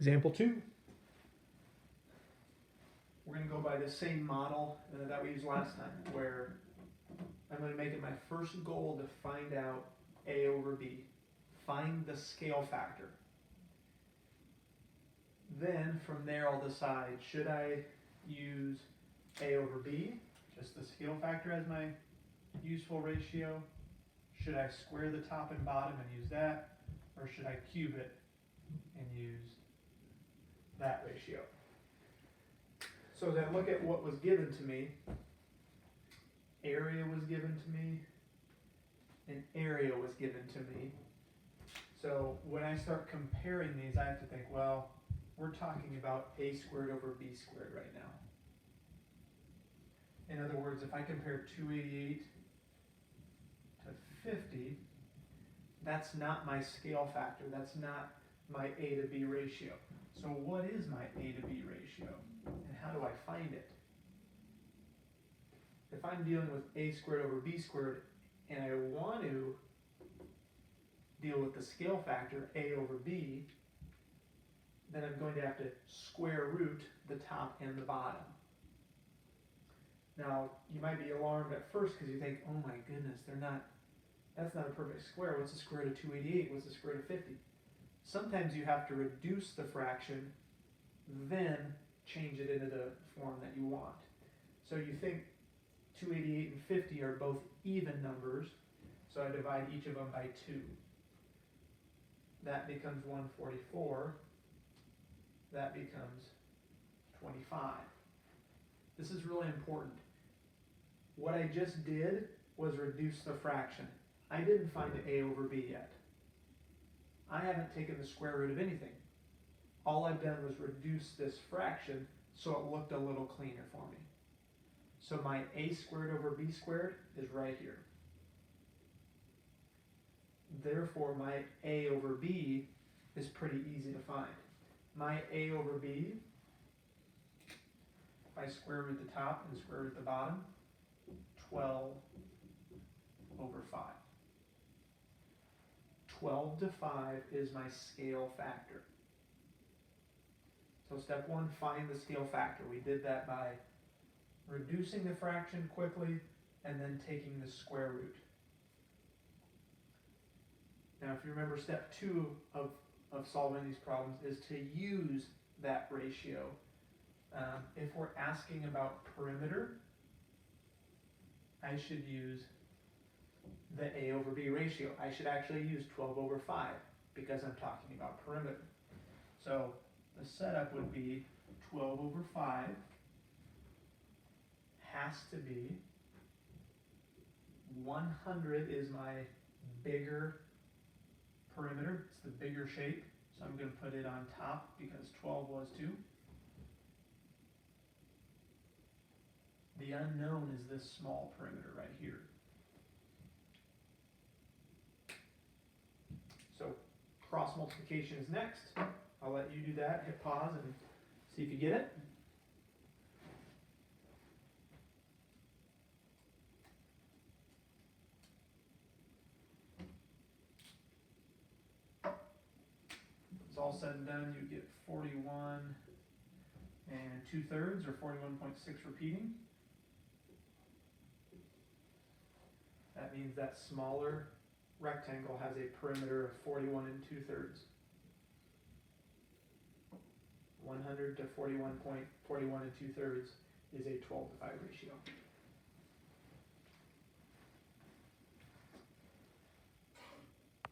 Example 2. We're going to go by the same model that we used last time, where I'm going to make it my first goal to find out A over B. Find the scale factor. Then from there I'll decide, should I use A over B, just the scale factor as my useful ratio? Should I square the top and bottom and use that? Or should I cube it and use that ratio? So as I look at what was given to me, area was given to me, and area was given to me. So when I start comparing these, I have to think, well, we're talking about A squared over B squared right now. In other words, if I compare 288 to 50, that's not my scale factor. That's not my A to B ratio. So what is my A to B ratio? And how do I find it? If I'm dealing with A squared over B squared, and I want to deal with the scale factor, A over B, then I'm going to have to square root the top and the bottom. Now, you might be alarmed at first because you think, oh my goodness, that's not a perfect square. What's the square root of 288? What's the square root of 50? Sometimes you have to reduce the fraction, then change it into the form that you want. So you think 288 and 50 are both even numbers, so I divide each of them by 2. That becomes 144. That becomes 25. This is really important. What I just did was reduce the fraction. I didn't find A over B yet. I haven't taken the square root of anything. All I've done was reduce this fraction so it looked a little cleaner for me. So my A squared over B squared is right here. Therefore, my A over B is pretty easy to find. My A over B, if I square root the top and square root the bottom, 12 over 5. 12 to 5 is my scale factor. So step 1, find the scale factor. We did that by reducing the fraction quickly and then taking the square root. Now if you remember, step 2 of solving these problems is to use that ratio. If we're asking about perimeter, I should use the A over B ratio. I should actually use 12 over 5 because I'm talking about perimeter. So the setup would be 12 over 5 has to be 100 is my bigger perimeter. It's the bigger shape. So I'm going to put it on top because 12 was 2. The unknown is this small perimeter right here. So cross multiplication is next. I'll let you do that. Hit pause and see if you get it. It's all said and done, you get 41 and 2/3 or 41.6 repeating. That means that smaller rectangle has a perimeter of 41 and 2/3. 100 to 41.41 and 2/3 is a 12 to 5 ratio.